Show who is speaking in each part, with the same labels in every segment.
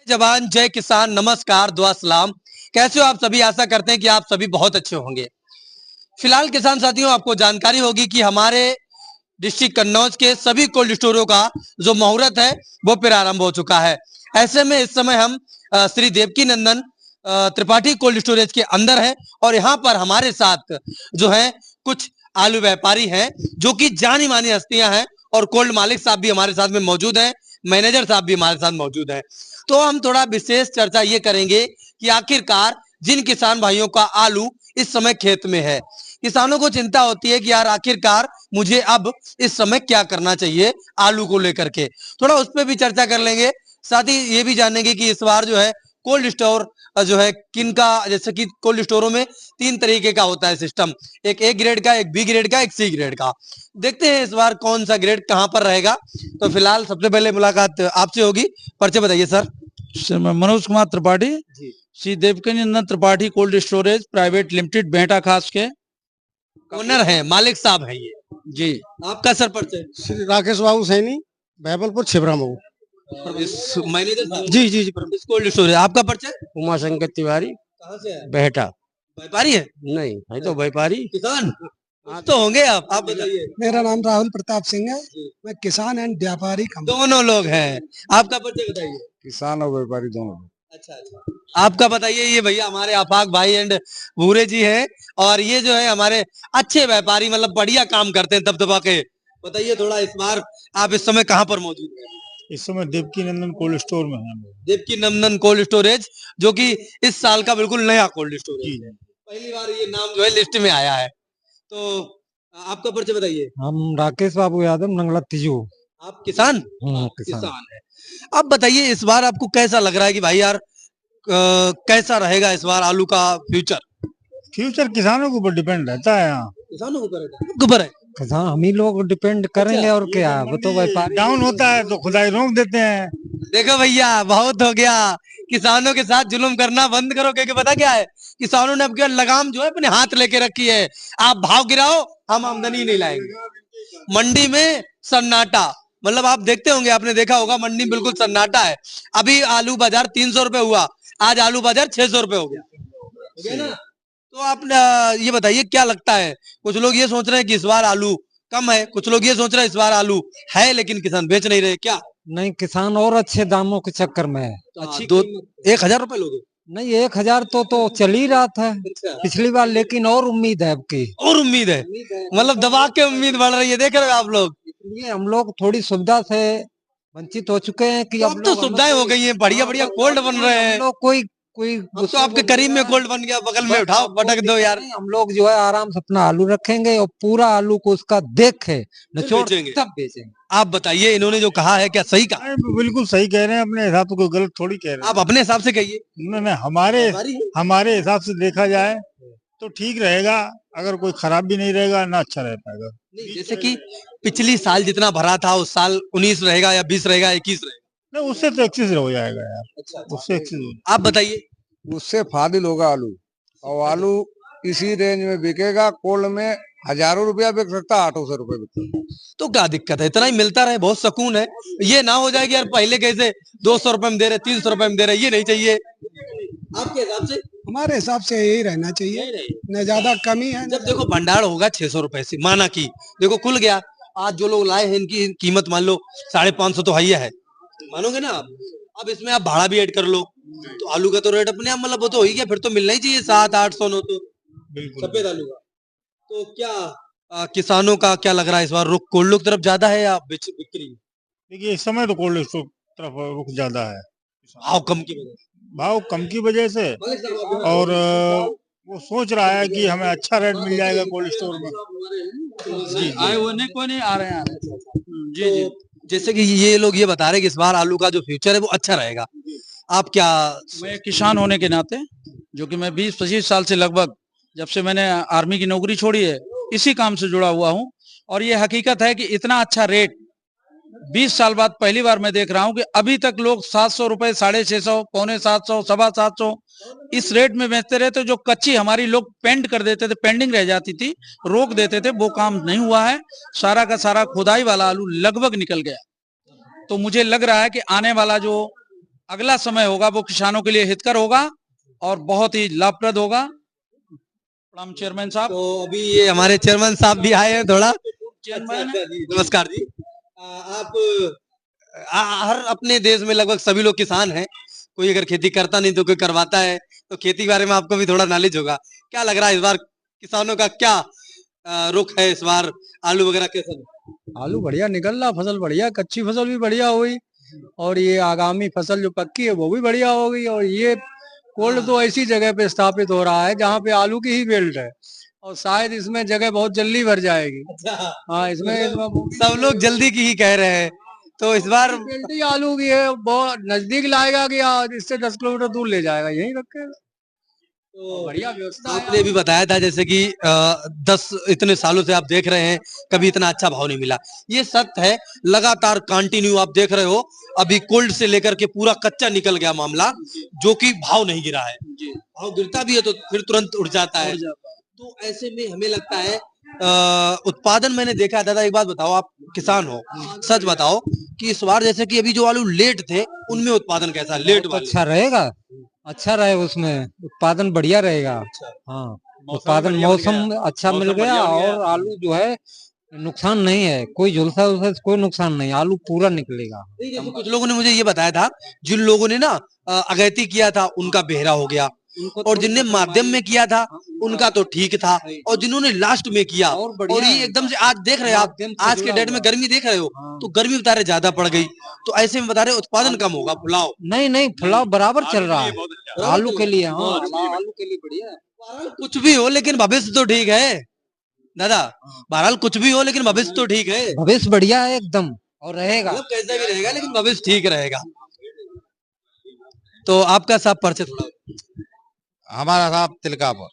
Speaker 1: जवान जय किसान, नमस्कार, दुआ सलाम। कैसे हो आप सभी? आशा करते हैं कि आप सभी बहुत अच्छे होंगे। फिलहाल किसान साथियों, आपको जानकारी होगी कि हमारे डिस्ट्रिक्ट कन्नौज के सभी कोल्ड स्टोरों का जो मुहूर्त है वो प्रारंभ हो चुका है। ऐसे में इस समय हम श्री देवकी नंदन त्रिपाठी कोल्ड स्टोरेज के अंदर है और यहाँ पर हमारे साथ जो है कुछ आलू व्यापारी हैं जो कि जानी मानी हस्तियां हैं और कोल्ड मालिक साहब भी हमारे साथ में मौजूद हैं, मैनेजर साहब भी हमारे साथ मौजूद हैं। तो हम थोड़ा विशेष चर्चा ये करेंगे कि आखिरकार जिन किसान भाइयों का आलू इस समय खेत में है, किसानों को चिंता होती है कि यार आखिरकार मुझे अब इस समय क्या करना चाहिए आलू को लेकर के, थोड़ा उस पर भी चर्चा कर लेंगे। साथ ही ये भी जानेंगे कि इस बार जो है कोल्ड स्टोर जो है किनका, जैसे कि कोल्ड स्टोरों में 3 तरीके का होता है सिस्टम, एक ए ग्रेड का, एक बी ग्रेड का, एक सी ग्रेड का। देखते हैं इस बार कौन सा ग्रेड कहां पर रहेगा। तो फिलहाल सबसे पहले मुलाकात आपसे होगी, परिचय बताइए सर।
Speaker 2: सर, मैं Manoj Kumar Tripathi, Shri Devaki Nandan Tripathi cold storage private limited Behta Khas के
Speaker 1: ओनर हैं, मालिक साहब हैं ये
Speaker 2: जी।
Speaker 1: आपका सर परिचय?
Speaker 3: श्री राकेश बाबू सैनी, बहबलपुर छिबरा मऊ।
Speaker 1: इस मैनेजर साहब
Speaker 3: जी जी जी।
Speaker 1: इस कोल्ड स्टोर है। आपका परिचय?
Speaker 3: उमा शंकर तिवारी,
Speaker 1: कहाँ से है?
Speaker 3: बेहटा।
Speaker 1: व्यापारी है?
Speaker 3: नहीं है तो व्यापारी।
Speaker 1: किसान तो होंगे आप बताइए।
Speaker 4: मेरा नाम राहुल प्रताप सिंह है, मैं किसान एंड व्यापारी
Speaker 1: दोनों लोग हैं। आपका परिचय बताइए।
Speaker 3: किसान और व्यापारी दोनों।
Speaker 1: अच्छा अच्छा, आपका बताइए। ये भैया हमारे आफाक भाई एंड भूरे जी हैं और ये जो है हमारे अच्छे व्यापारी, मतलब बढ़िया काम करते हैं दबदबा के। बताइए थोड़ा, इस बार आप इस समय कहाँ पर मौजूद हैं?
Speaker 2: इस समय देवकी नंदन कोल्ड स्टोर में हैं।
Speaker 1: देवकी नंदन कोल्ड स्टोरेज, जो कि इस साल का बिल्कुल नया कोल्ड स्टोरेज है। पहली बार ये नाम जो है लिस्ट में आया है। तो आपका परिचय बताइए।
Speaker 4: हम राकेश बाबू यादव, नंगला तिजू।
Speaker 1: आप किसान?
Speaker 4: किसान
Speaker 1: है। अब बताइए इस बार आपको कैसा लग रहा है कि भाई यार कैसा रहेगा इस बार आलू का फ्यूचर?
Speaker 2: फ्यूचर किसानों के ऊपर डिपेंड रहता है। यहाँ
Speaker 1: किसानों के ऊपर है।
Speaker 4: किसान हम ही लोग डिपेंड करेंगे और क्या, वो तो व्यापारी
Speaker 2: डाउन होता है तो खुदाई रोक देते हैं।
Speaker 1: देखो भैया, बहुत हो गया, किसानों के साथ जुल्म करना बंद करो, क्योंकि पता क्या है, किसानों ने अब क्या लगाम जो है अपने हाथ लेके रखी है। आप भाव गिराओ, हम आमदनी नहीं लाएंगे। मंडी में सन्नाटा, मतलब आप देखते होंगे, आपने देखा होगा मंडी में बिल्कुल सन्नाटा है। अभी आलू बाजार 300 रुपए हुआ, आज आलू बाजार 600 रुपए हो गया ना। तो आप ये बताइए क्या लगता है? कुछ लोग ये सोच रहे हैं कि इस बार आलू कम है, कुछ लोग ये सोच रहे हैं इस बार आलू है लेकिन किसान बेच नहीं रहे, क्या?
Speaker 4: नहीं, किसान और अच्छे दामों के चक्कर में है।
Speaker 1: अच्छी 1000 रुपए लोगे?
Speaker 4: नहीं, 1000 तो चल ही रहा था पिछली बार, लेकिन और उम्मीद है अब की।
Speaker 1: और उम्मीद है, मतलब दबा के उम्मीद बढ़ रही है, देख रहे हो आप लोग।
Speaker 4: इसलिए हम लोग थोड़ी सुविधा से वंचित हो चुके हैं कि
Speaker 1: अब तो सुविधाएं हो गई हैं, बढ़िया बढ़िया कोल्ड बन रहे हैं।
Speaker 4: हम लोग कोई
Speaker 1: अब तो आपके करीब में कोल्ड बन गया, बगल में उठाओ पटक दो यार।
Speaker 4: हम लोग जो है आराम से अपना आलू रखेंगे और पूरा आलू को उसका देख के निचोड़ तब बेचेंगे।
Speaker 1: आप बताइए, इन्होंने जो कहा है क्या सही कहा?
Speaker 2: बिल्कुल सही कह रहे हैं, अपने हिसाब से कोई गलत थोड़ी कह रहे हैं।
Speaker 1: आप अपने हिसाब से कहिए।
Speaker 2: नहीं, हमारे हिसाब से देखा जाए तो ठीक रहेगा। अगर कोई खराब भी नहीं रहेगा ना अच्छा रह पाएगा।
Speaker 1: जैसे कि पिछली साल जितना भरा था उस साल 19 रहेगा या 20 रहेगा, 21 रहेगा?
Speaker 2: नहीं, उससे तो एक्सेस हो जाएगा यार।
Speaker 1: अच्छा,
Speaker 2: उससे एक्सेस।
Speaker 1: आप बताइए।
Speaker 3: उससे फादिल होगा आलू, और आलू इसी रेंज में बिकेगा। कोल्ड में हजारों रुपया बिक सकता, 800 रुपए बिकता।
Speaker 1: तो क्या दिक्कत है, इतना ही मिलता रहे, बहुत सुकून है। ये ना हो जाए कि यार पहले कैसे 200 रुपए में दे रहे, 300 रुपए में दे रहे, ये नहीं चाहिए आपके हिसाब से?
Speaker 4: हमारे हिसाब से यही रहना चाहिए, न ज्यादा कमी है।
Speaker 1: जब देखो भंडार होगा 600 रुपए से, माना कि देखो खुल गया, आज जो लोग लाए हैं इनकी कीमत मान लो 550 तो है, मानोगे ना आप? अब इसमें आप भाड़ा भी ऐड कर लो तो आलू का तो रेट अपने आप, मतलब वो तो हो ही गया, फिर तो मिलना ही चाहिए 700-800 9 तो सफेद आलू का। तो क्या किसानों का क्या लग रहा है इस बार रुख कोल्ड तरफ ज्यादा है या बिक्री?
Speaker 2: देखिए, इस समय तो कोल्ड स्टोर तरफ रुख ज्यादा है।
Speaker 1: भाव कम की वजह से?
Speaker 2: भाव कम की वजह से, और वो सोच रहा है कि हमें अच्छा रेट मिल जाएगा कोल्ड स्टोर में।
Speaker 1: जी आए वो नहीं, कोई नहीं आ रहे हैं जी जी। जैसे कि ये लोग ये बता रहे हैं कि इस बार आलू का जो फ्यूचर है वो अच्छा रहेगा, आप क्या?
Speaker 5: मैं किसान होने के नाते, जो कि मैं 20-25 साल से लगभग, जब से मैंने आर्मी की नौकरी छोड़ी है, इसी काम से जुड़ा हुआ हूं। और ये हकीकत है कि इतना अच्छा रेट 20 साल बाद पहली बार मैं देख रहा हूं कि अभी तक लोग 700 रुपए, 650, 750, 725 इस रेट में बेचते रहे। तो जो कच्ची हमारी लोग पेंड कर देते थे, पेंडिंग रह जाती थी, रोक देते थे, वो काम नहीं हुआ है। सारा का सारा खुदाई वाला आलू लगभग निकल गया। तो मुझे लग रहा है कि आने वाला जो अगला समय होगा वो किसानों के लिए हितकर होगा और बहुत ही लाभप्रद होगा। प्रणाम चेयरमैन साहब।
Speaker 1: तो अभी ये हमारे चेयरमैन साहब भी आए हैं थोड़ा।
Speaker 5: चेयरमैन
Speaker 1: अच्छा जी, नमस्कार जी। आप हर अपने देश में लगभग सभी लोग किसान हैं। कोई अगर खेती करता नहीं तो कोई करवाता है, तो खेती के बारे में आपको भी थोड़ा नॉलेज होगा। क्या लग रहा है इस बार किसानों का क्या रुख है इस बार? आलू वगैरह कैसा?
Speaker 6: आलू बढ़िया निकल रहा, फसल बढ़िया, कच्ची फसल भी बढ़िया हुई और ये आगामी फसल जो पक्की है वो भी बढ़िया होगी। और ये कोल्ड तो ऐसी जगह पे स्थापित हो रहा है जहाँ पे आलू की ही बेल्ट है और शायद इसमें जगह बहुत जल्दी भर जाएगी। हाँ, इसमें
Speaker 1: सब लोग जल्दी की ही कह रहे हैं, तो इस बार
Speaker 6: बेल्ट ही आलू की है, बहुत नजदीक लाएगा कि इससे 10 किलोमीटर दूर ले जाएगा, यही रखेगा।
Speaker 1: तो
Speaker 6: बढ़िया व्यवस्था है।
Speaker 1: आपने भी बताया था जैसे कि 10 इतने सालों से आप देख रहे हैं, कभी इतना अच्छा भाव नहीं मिला। ये सत्य है, लगातार कंटिन्यू आप देख रहे हो। अभी कोल्ड से लेकर के पूरा कच्चा निकल गया मामला, जो कि भाव नहीं गिरा है। भाव गिरता भी है तो फिर तुरंत उड़ जाता है। तो ऐसे में हमें लगता है उत्पादन, मैंने देखा है। दादा एक बात बताओ, आप किसान हो, सच बताओ कि इस बार जैसे कि अभी जो आलू लेट थे उनमें उत्पादन कैसा है? लेट वाले
Speaker 4: अच्छा रहेगा, अच्छा रहे, उसमें उत्पादन बढ़िया रहेगा। हाँ, उत्पादन मौसम अच्छा मिल गया और आलू जो है नुकसान नहीं है, कोई झुलसा उलसा कोई नुकसान नहीं, आलू पूरा निकलेगा।
Speaker 1: जैसे कुछ लोगों ने मुझे ये बताया था, जिन लोगों ने ना अगैती किया था उनका बेहरा हो गया, और जिनने माध्यम में किया था उनका तो ठीक था, और जिन्होंने लास्ट में किया और ये एकदम से आज देख रहे हैं आप, आज के डेट में गर्मी देख रहे हो, तो गर्मी बता रहे ज्यादा पड़ गई, तो ऐसे में बता रहे उत्पादन कम होगा। फुलाव
Speaker 4: नहीं नहीं, फुलाव बराबर चल रहा है आलू के लिए। हाँ, आलू के लिए बढ़िया है।
Speaker 1: कुछ भी हो लेकिन भविष्य तो ठीक है दादा। बहरहाल कुछ भी हो लेकिन भविष्य तो ठीक है।
Speaker 4: भविष्य बढ़िया है एकदम, और रहेगा।
Speaker 1: मतलब कैसा भी रहेगा लेकिन भविष्य ठीक रहेगा। तो आपका साहब परिचय थोड़ा।
Speaker 7: हमारा साहब तिलकापुर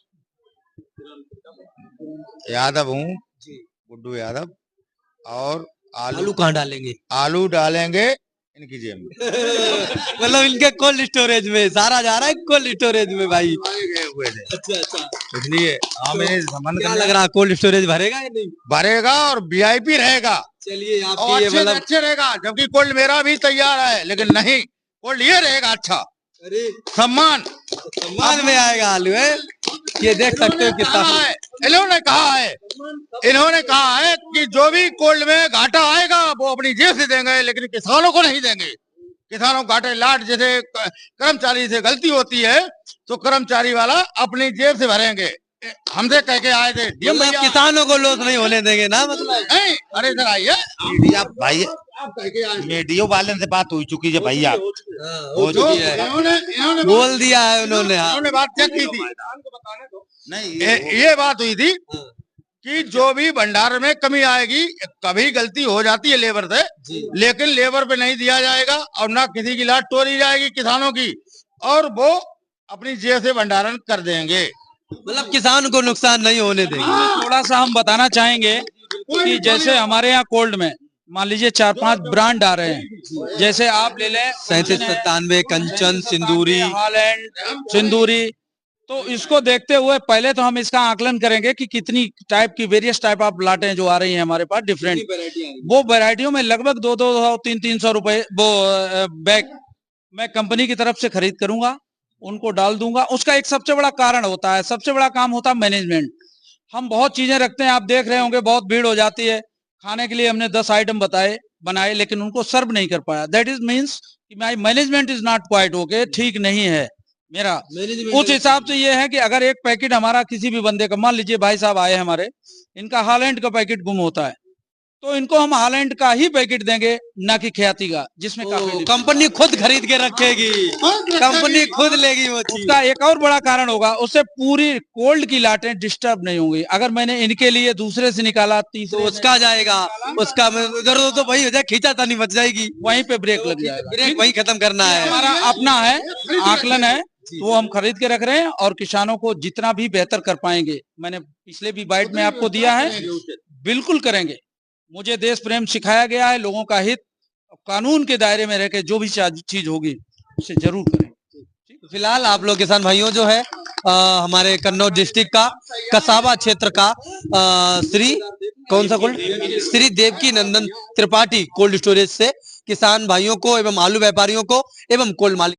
Speaker 7: यादव हूँ, गुड्डू यादव। और
Speaker 1: आलू कहाँ डालेंगे?
Speaker 7: आलू डालेंगे इनकी जेब में।
Speaker 1: मतलब इनके कोल्ड स्टोरेज में सारा जा रहा है, कोल्ड स्टोरेज में भाई।
Speaker 7: गए हुए थे,
Speaker 1: अच्छा अच्छा।
Speaker 7: इसलिए हमें संबंध
Speaker 1: क्या लग रहा, कोल्ड स्टोरेज भरेगा या नहीं?
Speaker 7: भरेगा और वीआईपी रहेगा
Speaker 1: चलिए
Speaker 7: और
Speaker 1: आपकी ये
Speaker 7: अच्छे से
Speaker 1: मतलब
Speaker 7: अच्छे रहेगा, जबकि कोल्ड मेरा भी तैयार है, लेकिन नहीं, कोल्ड ये रहेगा अच्छा।
Speaker 1: अरे
Speaker 7: सम्मान
Speaker 1: सम्मान में आएगा आलू है। ये देख सकते हो कितना
Speaker 7: इन्होंने कहा है कि जो भी कोल्ड में घाटा आएगा वो अपनी जेब से देंगे, लेकिन किसानों को नहीं देंगे। किसानों को घाटे लाट, जैसे कर्मचारी से गलती होती है तो कर्मचारी वाला अपनी जेब से भरेंगे। हमसे कह के आए थे डीएम
Speaker 1: मतलब
Speaker 7: भैया,
Speaker 1: किसानों को लॉस नहीं होने देंगे ना, मतलब
Speaker 7: नहीं, अरे इधर आइए
Speaker 8: मीडिया भाई,
Speaker 7: आप कह के आए।
Speaker 8: मीडिया वाले से बात हो चुकी है भैया,
Speaker 1: हो
Speaker 7: जो
Speaker 1: चुकी है,
Speaker 7: इन्होंने
Speaker 1: बोल दिया है उन्होंने। हाँ।
Speaker 7: इन्होंने बात चेक की थी,
Speaker 8: नहीं
Speaker 7: ये बात हुई थी कि जो भी भंडार में कमी आएगी, कभी गलती हो जाती है लेबर से, लेकिन लेबर पे नहीं दिया जाएगा और ना किसी की लाट तोड़ी जाएगी किसानों की, और वो अपनी जेब से भंडारण कर देंगे।
Speaker 1: मतलब किसान को नुकसान नहीं होने देंगे।
Speaker 5: थोड़ा सा हम बताना चाहेंगे कि जैसे हमारे यहाँ कोल्ड में मान लीजिए 4-5 ब्रांड आ रहे हैं, जैसे आप ले लें
Speaker 1: 3797, कंचन, सिंदूरी,
Speaker 5: हॉलैंड, सिंदूरी। तो इसको देखते हुए पहले तो हम इसका आकलन करेंगे कि कितनी टाइप की, वेरियस टाइप ऑफ लाटें जो आ रही हैं हमारे पास डिफरेंट, वो वैरायटियों में लगभग 200, 300 रुपए वो बैग मैं कंपनी की तरफ से खरीद करूंगा, उनको डाल दूंगा। उसका एक सबसे बड़ा कारण होता है, सबसे बड़ा काम होता है मैनेजमेंट। हम बहुत चीजें रखते हैं, आप देख रहे होंगे बहुत भीड़ हो जाती है। खाने के लिए हमने 10 आइटम बनाए लेकिन उनको सर्व नहीं कर पाया। दैट इज मीन्स कि my management is not quite okay, ठीक नहीं है मेरा। उस हिसाब से ये है कि अगर एक पैकेट हमारा किसी भी बंदे का, मान लीजिए भाई साहब आए हमारे, इनका हॉलैंड का पैकेट गुम होता है, तो इनको हम हॉलैंड का ही पैकेट देंगे, ना कि ख्याति का, जिसमें
Speaker 1: कंपनी खुद खरीद के रखेगी, कंपनी खुद लेगी वो चीज।
Speaker 5: उसका एक और बड़ा कारण होगा, उससे पूरी कोल्ड की लाटें डिस्टर्ब नहीं होंगी। अगर मैंने इनके लिए दूसरे से निकाला, तीसरे
Speaker 1: तो उसका जाएगा, उसका उधर तो वही हो जाए, खींचातानी मच जाएगी,
Speaker 5: वहीं पे ब्रेक लग जाएगा।
Speaker 1: ब्रेक वही खत्म करना है।
Speaker 5: हमारा अपना है, आकलन है, वो हम खरीद के रख रहे हैं और किसानों को जितना भी बेहतर कर पाएंगे, मैंने पिछले भी बाइट में आपको दिया है, बिल्कुल करेंगे। मुझे देश प्रेम सिखाया गया है, लोगों का हित कानून के दायरे में रहकर जो भी चीज होगी उसे जरूर करें।
Speaker 1: फिलहाल आप लोग किसान भाइयों जो है हमारे कन्नौज डिस्ट्रिक्ट का कसाबा क्षेत्र का श्री कौन सा cold, Shri Devaki Nandan Tripathi cold storage से किसान भाइयों को एवं आलू व्यापारियों को एवं कोल्ड मालिक